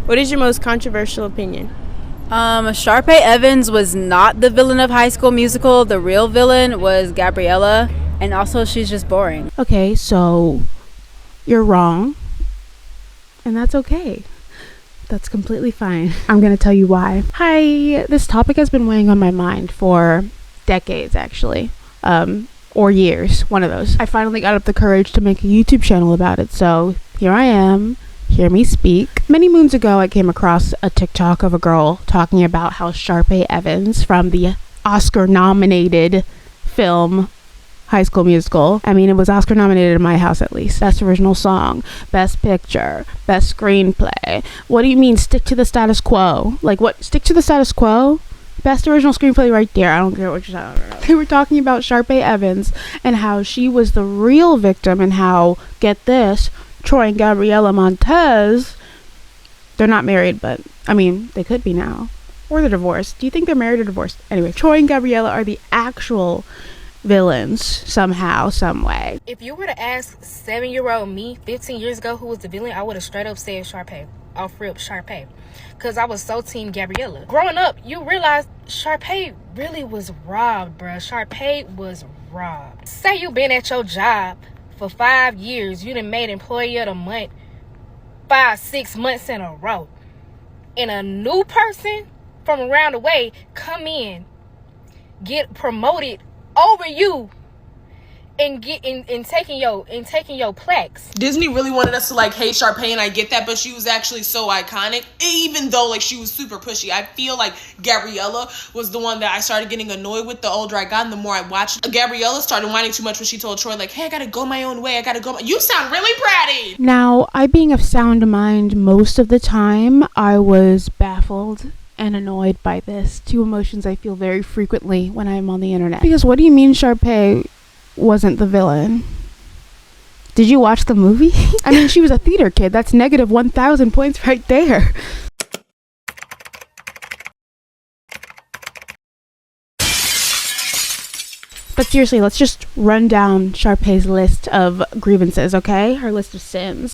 What is your most controversial opinion? Sharpay Evans was not the villain of High School Musical. The real villain was Gabriella, and also she's just boring. Okay, so you're wrong, and that's okay. That's completely fine. I'm gonna tell you why. Hi, this topic has been weighing on my mind for decades, actually. Or years, one of those. I finally got up the courage to make a YouTube channel about it, so here I am. Hear me speak. Many moons ago, I came across a TikTok of a girl talking about how Sharpay Evans from the Oscar-nominated film High School Musical. I mean, it was Oscar nominated in my house, at least. Best original song, best picture, best screenplay. What do you mean stick to the status quo? Like what? Stick to the status quo? Best original screenplay right there. I don't care what you're talking about. They were talking about Sharpay Evans and how she was the real victim and how, get this, Troy and Gabriella Montez, they're not married, but I mean, they could be now. Or they're divorced. Do you think they're married or divorced? Anyway, Troy and Gabriella are the actual villains somehow, some way. If you were to ask 7-year-old me 15 years ago who was the villain, I would have straight up said Sharpay. Off rip, Sharpay. Because I was so team Gabriella. Growing up, you realize Sharpay really was robbed, bruh. Sharpay was robbed. Say you been at your job for 5 years. You done made employee of the month 5-6 months in a row. And a new person from around the way come in, get promoted over you, and get in taking your plaques. Disney really wanted us to like hate Sharpay, and I get that, but she was actually so iconic. Even though like she was super pushy, I feel like Gabriella was the one that I started getting annoyed with the older I got and the more I watched. Gabriella started whining too much when she told Troy like, hey, I gotta go my own way. You sound really bratty. Now, I being of sound mind most of the time, I was baffled and annoyed by this. Two emotions I feel very frequently when I'm on the internet. Because what do you mean Sharpay wasn't the villain? Did you watch the movie? I mean, she was a theater kid. That's negative 1,000 points right there. But seriously, let's just run down Sharpay's list of grievances, okay? Her list of sins.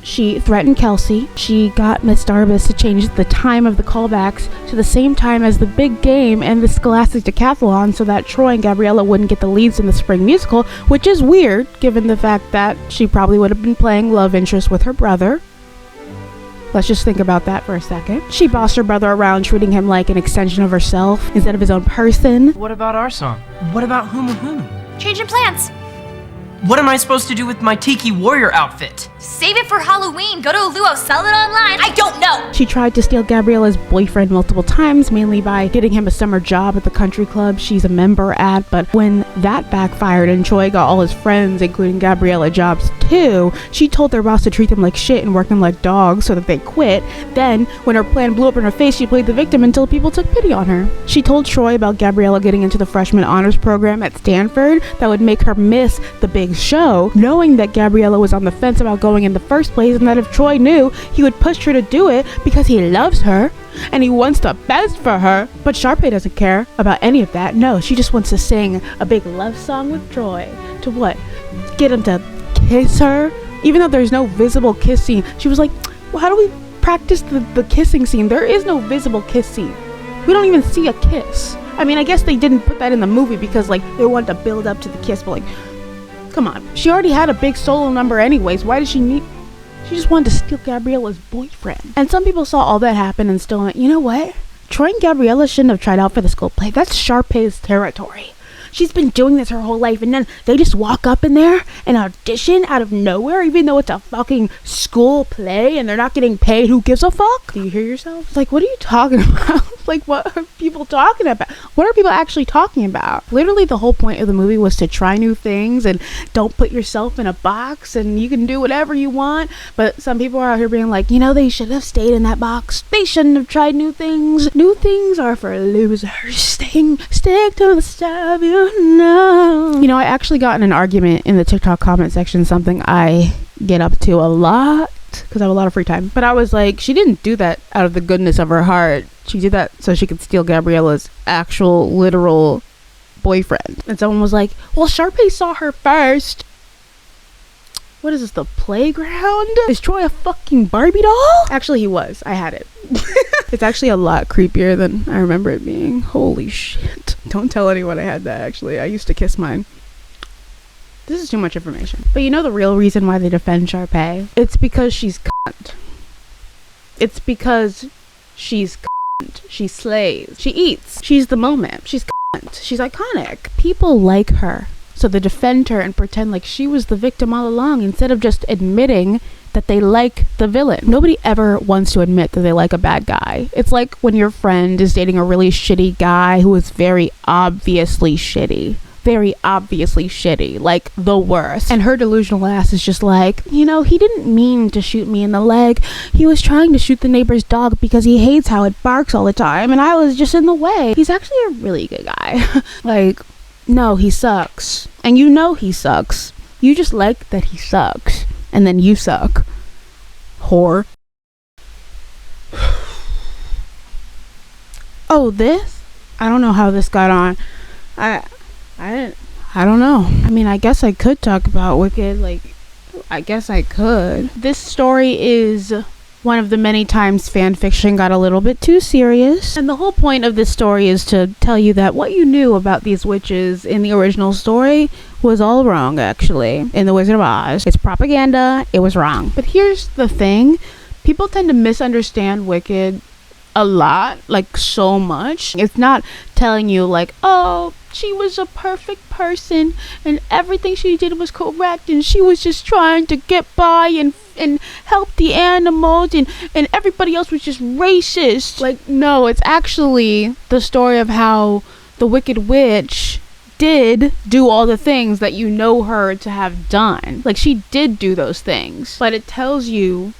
She threatened Kelsey. She got Miss Darbus to change the time of the callbacks to the same time as the big game and the Scholastic Decathlon so that Troy and Gabriella wouldn't get the leads in the spring musical, which is weird given the fact that she probably would have been playing love interest with her brother. Let's just think about that for a second. She bossed her brother around, treating him like an extension of herself instead of his own person. What about our song? What about Humu Humu? Changing plans. What am I supposed to do with my Tiki Warrior outfit? Save it for Halloween. Go to a Luau, sell it online. I don't know. She tried to steal Gabriella's boyfriend multiple times, mainly by getting him a summer job at the country club she's a member at. But when that backfired and Troy got all his friends, including Gabriella, jobs too, she told their boss to treat them like shit and work them like dogs so that they quit. Then, when her plan blew up in her face, she played the victim until people took pity on her. She told Troy about Gabriella getting into the freshman honors program at Stanford that would make her miss the big show, knowing that Gabriella was on the fence about going in the first place, and that if Troy knew, he would push her to do it because he loves her and he wants the best for her. But Sharpay doesn't care about any of that. No, she just wants to sing a big love song with Troy. To what? Get him to kiss her? Even though there's no visible kiss scene. She was like, well, how do we practice the kissing scene? There is no visible kiss scene. We don't even see a kiss. I mean, I guess they didn't put that in the movie because like they wanted to build up to the kiss, but like, come on. She already had a big solo number anyways. Why did she need... She just wanted to steal Gabriella's boyfriend. And some people saw all that happen and still went, you know what? Troy and Gabriella shouldn't have tried out for the school play. That's Sharpay's territory. She's been doing this her whole life, and then they just walk up in there and audition out of nowhere, even though it's a fucking school play and they're not getting paid. Who gives a fuck? Do you hear yourself? Like, what are you talking about? Like, what are people talking about? What are people actually talking about? Literally, the whole point of the movie was to try new things and don't put yourself in a box and you can do whatever you want. But some people are out here being like, you know, they should have stayed in that box. They shouldn't have tried new things. New things are for losers. Stick to the stuff you know. You know, I actually got in an argument in the TikTok comment section, something I get up to a lot because I have a lot of free time. But I was like, she didn't do that out of the goodness of her heart. She did that so she could steal Gabriella's actual, literal boyfriend. And someone was like, well, Sharpay saw her first. What is this, the playground? Is Troy a fucking Barbie doll? Actually, he was. I had it. It's actually a lot creepier than I remember it being. Holy shit. Don't tell anyone I had that, actually. I used to kiss mine. This is too much information. But you know the real reason why they defend Sharpay? It's because she's cunt. It's because she's cunt. She slays. She eats. She's the moment. She's cunt. She's iconic. People like her. So they defend her and pretend like she was the victim all along instead of just admitting that they like the villain. Nobody ever wants to admit that they like a bad guy. It's like when your friend is dating a really shitty guy who is very obviously shitty. Very obviously shitty. Like the worst. And her delusional ass is just like, you know, he didn't mean to shoot me in the leg. He was trying to shoot the neighbor's dog because he hates how it barks all the time and I was just in the way. He's actually a really good guy. Like, no, he sucks. And you know he sucks. You just like that he sucks. And then you suck. Whore. Oh, this? I don't know how this got on. I don't know. I mean, I guess I could talk about Wicked. Like, I guess I could. This story is one of the many times fan fiction got a little bit too serious. And the whole point of this story is to tell you that what you knew about these witches in the original story was all wrong, actually. In The Wizard of Oz. It's propaganda. It was wrong. But here's the thing. People tend to misunderstand Wicked a lot. Like, so much. It's not telling you, like, oh, she was a perfect person and everything she did was correct and she was just trying to get by and help the animals and everybody else was just racist. Like, no, it's actually the story of how the Wicked Witch did do all the things that you know her to have done. Like, she did do those things, but it tells you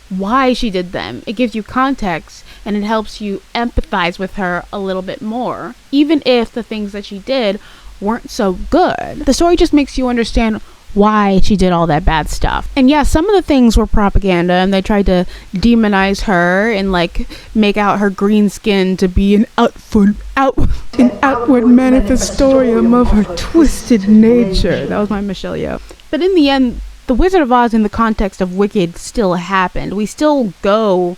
why she did them. It gives you context and it helps you empathize with her a little bit more, even if the things that she did weren't so good. The story just makes you understand why she did all that bad stuff. And yeah, some of the things were propaganda and they tried to demonize her and like make out her green skin to be an outward manifestorium of her twisted nature. That was my Michelle Yeoh. But in the end, The Wizard of Oz in the context of Wicked still happened. We still go,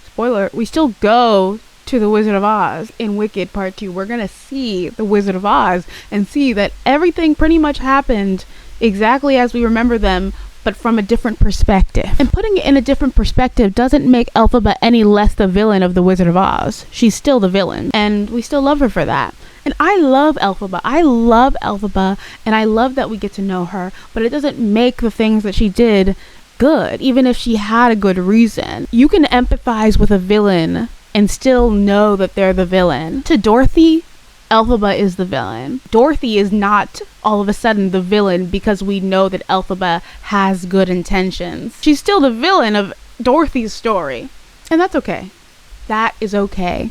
spoiler, we still go to The Wizard of Oz in Wicked Part 2. We're gonna see The Wizard of Oz and see that everything pretty much happened exactly as we remember them, but from a different perspective. And putting it in a different perspective doesn't make Elphaba any less the villain of The Wizard of Oz. She's still the villain, and we still love her for that. And I love Elphaba. I love Elphaba, and I love that we get to know her, but it doesn't make the things that she did good, even if she had a good reason. You can empathize with a villain and still know that they're the villain. To Dorothy, Elphaba is the villain. Dorothy is not all of a sudden the villain because we know that Elphaba has good intentions. She's still the villain of Dorothy's story. And that's okay. That is okay.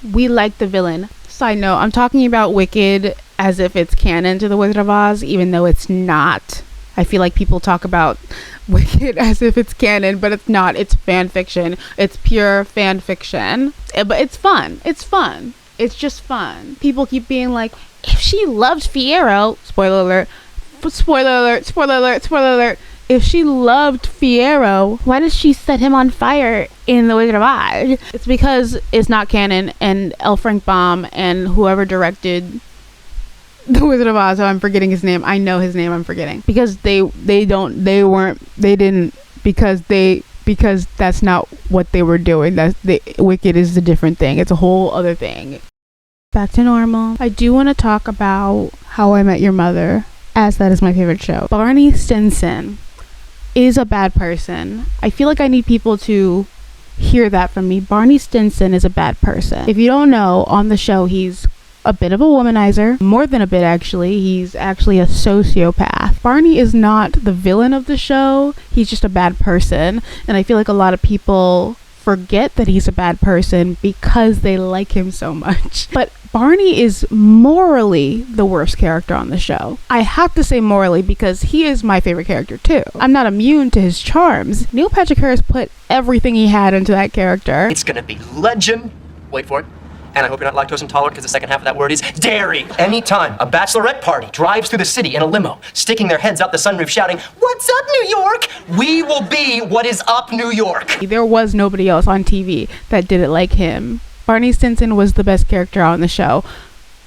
We like the villain. Side note, I'm talking about Wicked as if it's canon to The Wizard of Oz, even though it's not. I feel like people talk about Wicked as if it's canon, but it's not. It's fan fiction. It's pure fan fiction. But it's fun. It's fun. It's just fun. People keep being like, if she loved Fiyero, spoiler alert, spoiler alert, spoiler alert, spoiler alert. If she loved Fiyero, why does she set him on fire in The Wizard of Oz? It's because it's not canon, and L. Frank Baum and whoever directed The Wizard of Oz, I'm forgetting his name. I know his name, I'm forgetting. Because because that's not what they were doing. Wicked is a different thing. It's a whole other thing. Back to normal. I do want to talk about How I Met Your Mother, as that is my favorite show. Barney Stinson is a bad person. I feel like I need people to hear that from me. Barney Stinson is a bad person. If you don't know, on the show, he's a bit of a womanizer. More than a bit, actually. He's actually a sociopath. Barney is not the villain of the show. He's just a bad person. And I feel like a lot of people forget that he's a bad person because they like him so much. But Barney is morally the worst character on the show. I have to say morally because he is my favorite character too. I'm not immune to his charms. Neil Patrick Harris put everything he had into that character. It's gonna be legend. Wait for it. And I hope you're not lactose intolerant, because the second half of that word is dairy. Anytime a bachelorette party drives through the city in a limo, sticking their heads out the sunroof shouting, "What's up, New York?" we will be what is up, New York. There was nobody else on TV that did it like him. Barney Stinson was the best character on the show,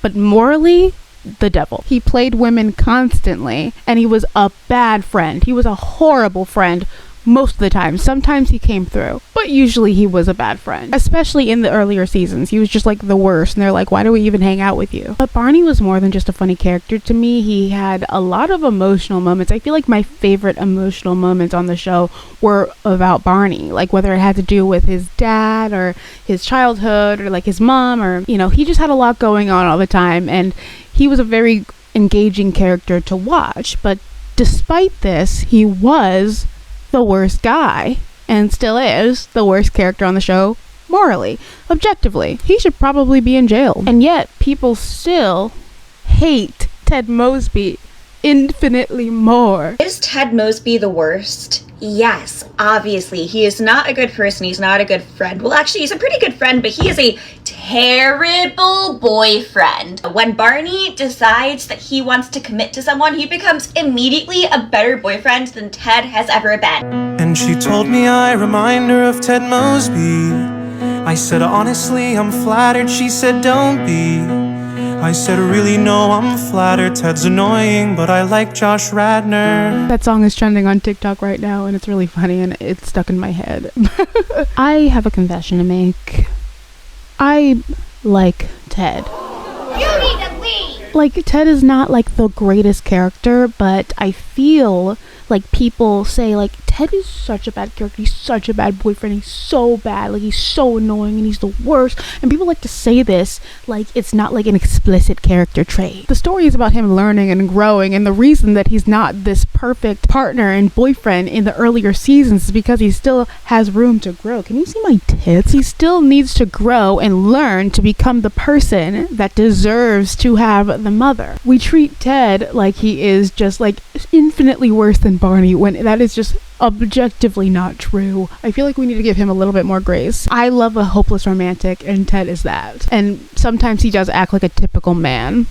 but morally, the devil. He played women constantly, and he was a bad friend. He was a horrible friend most of the time. Sometimes he came through, but usually he was a bad friend. Especially in the earlier seasons, he was just like the worst, and they're like, why do we even hang out with you? But Barney was more than just a funny character to me. He had a lot of emotional moments. I feel like my favorite emotional moments on the show were about Barney, like whether it had to do with his dad or his childhood or like his mom, or, you know, he just had a lot going on all the time, and he was a very engaging character to watch. But despite this, he was the worst guy, and still is the worst character on the show morally, objectively. He should probably be in jail. And yet people still hate Ted Mosby infinitely more. Is Ted Mosby the worst? Yes, obviously. He is not a good person. He's not a good friend. Well, actually, he's a pretty good friend, but he is a terrible boyfriend. When Barney decides that he wants to commit to someone, he becomes immediately a better boyfriend than Ted has ever been. And she told me I remind her of Ted Mosby. I said, honestly, I'm flattered. She said, don't be. I said, really, no, I'm flattered. Ted's annoying, but I like Josh Radnor. That song is trending on TikTok right now, and it's really funny, and it's stuck in my head. I have a confession to make. I like Ted. You need to leave! Like, Ted is not like the greatest character, but I feel like people say like Ted is such a bad character, he's such a bad boyfriend, he's so bad, like he's so annoying and he's the worst, and people like to say this like it's not like an explicit character trait. The story is about him learning and growing, and the reason that he's not this perfect partner and boyfriend in the earlier seasons is because he still has room to grow. Can you see my tits? He still needs to grow and learn to become the person that deserves to have the mother. We treat Ted like he is just like infinitely worse than Barney, when that is just objectively not true. I feel like we need to give him a little bit more grace. I love a hopeless romantic, and Ted is that. And sometimes he does act like a typical man,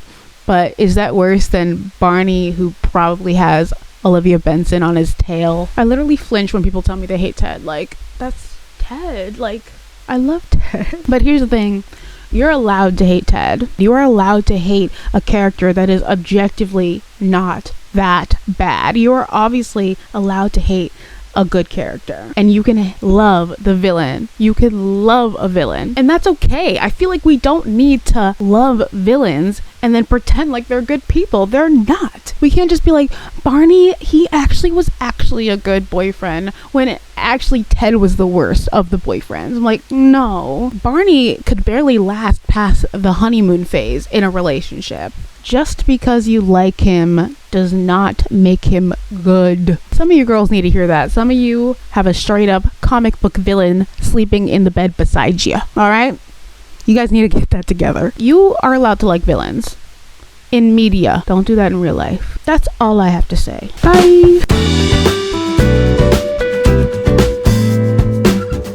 but is that worse than Barney, who probably has Olivia Benson on his tail? I literally flinch when people tell me they hate Ted. Like, that's Ted. Like, I love Ted. But here's the thing. You're allowed to hate Ted. You are allowed to hate a character that is objectively not that bad. You are obviously allowed to hate a good character, and you can love the villain. You can love a villain, and that's okay. I feel like we don't need to love villains and then pretend like they're good people. They're not. We can't just be like, Barney, he actually was a good boyfriend, when actually Ted was the worst of the boyfriends. I'm like, no. Barney could barely last past the honeymoon phase in a relationship. Just because you like him does not make him good. Some of you girls need to hear that. Some of you have a straight up comic book villain sleeping in the bed beside you. All right? You guys need to get that together. You are allowed to like villains in media. Don't do that in real life. That's all I have to say. Bye.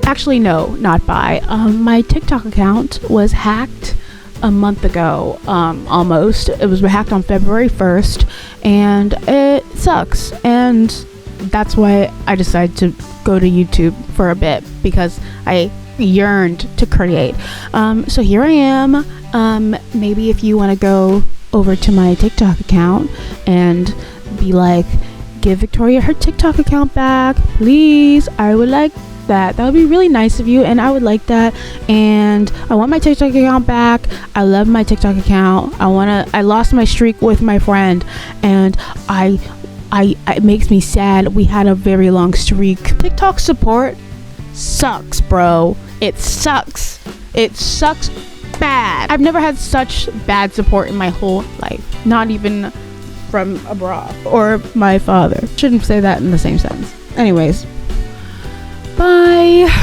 Actually, no, not bye. My TikTok account was hacked a month ago, almost. It was hacked on February 1st, and it sucks. And that's why I decided to go to YouTube for a bit, because I yearned to create. So here I am. Maybe if you want to go over to my TikTok account and be like, give Victoria her TikTok account back, please. I would like that would be really nice of you, and I would like that. And I want my TikTok account back. I love my TikTok account. I lost my streak with my friend, and it makes me sad. We had a very long streak. TikTok support sucks, bro. It sucks bad. I've never had such bad support in my whole life, not even from abroad or my father. Shouldn't say that in the same sentence. Anyways, bye.